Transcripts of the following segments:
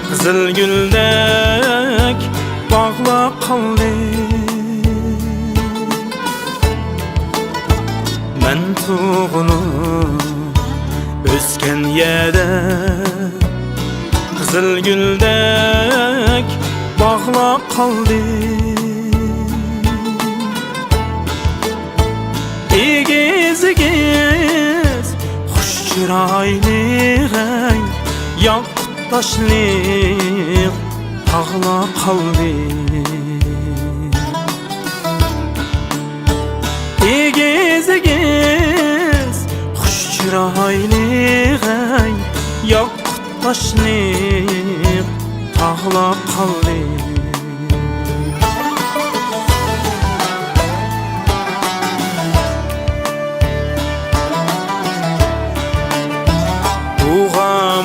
Kızıl güldek bağla kaldı. Men tuğunup ösken yerde Kızıl güldek bağla kaldı. İgiz hoş çıraylı yaktaşlık tağla kaldı. İgiz hoş çıraylı yaktaşlık tağla kaldı.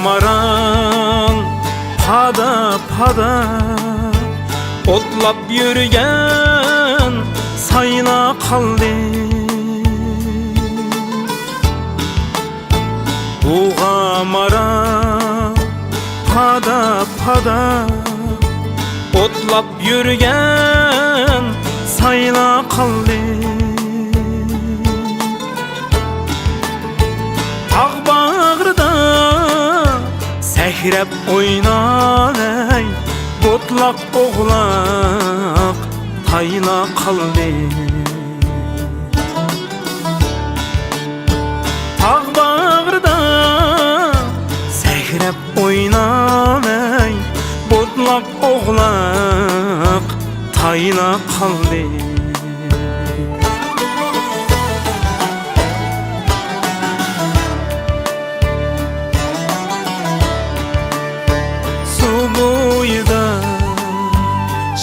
Uğamaran pada pada otlap yürüyen sayla kaldı. Uğamaran pada pada otlap yürüyen sayla kaldı. Ağ bağırda sehrep oynay botlak oğlak tayla kaldı. Ağ bağırda sehrep oynay botlak oğlak tayla kaldı.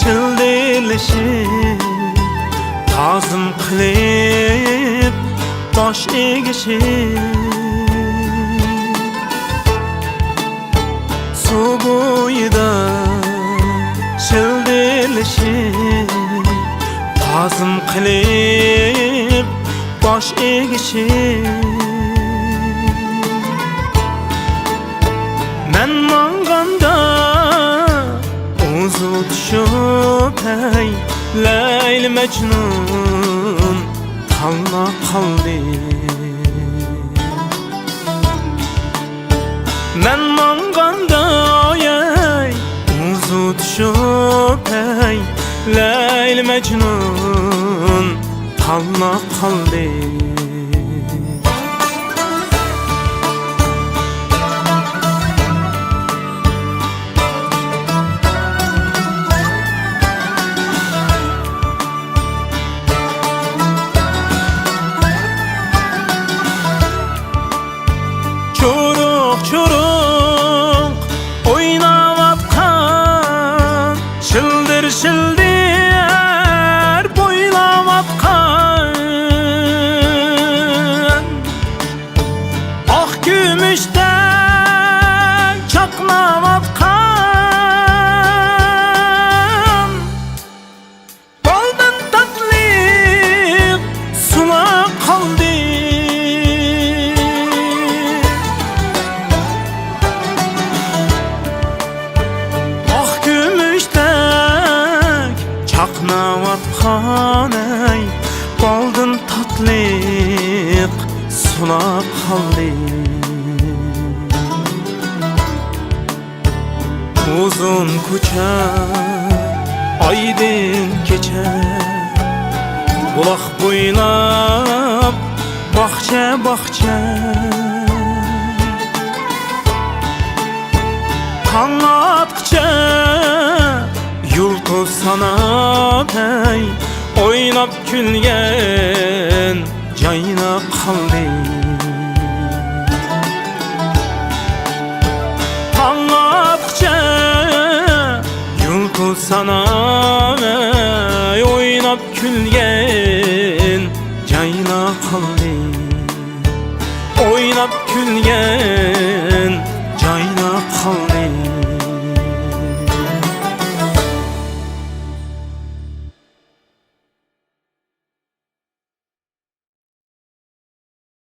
Şıldirleşip tazım kılıp baş egişip su boyida şıldirleşip tazım kılıp baş egişip men manganda uzu düşüp hey Leyli Mecnun talla kaldı. Men manganda hey uzu düşüp hey Leyli Mecnun talla kaldı. Çuruk oynavatkan şıldır şıldır boylavatkan ah gümüşte çakmavatkan baldan tatlı sula kaldı. Çaknavatkanay baldın tatlık sula kaldı. Uzun ko'cha aydın geçer bulaq bo'ylab baqcha baqcha taң atqıcha yulduz sanab hey oynab kulgan joyina qaldi. Taң atqıcha yulduz sanab hey oynab kulgan joyina qaldi. Oynab kulgan joyina qaldi.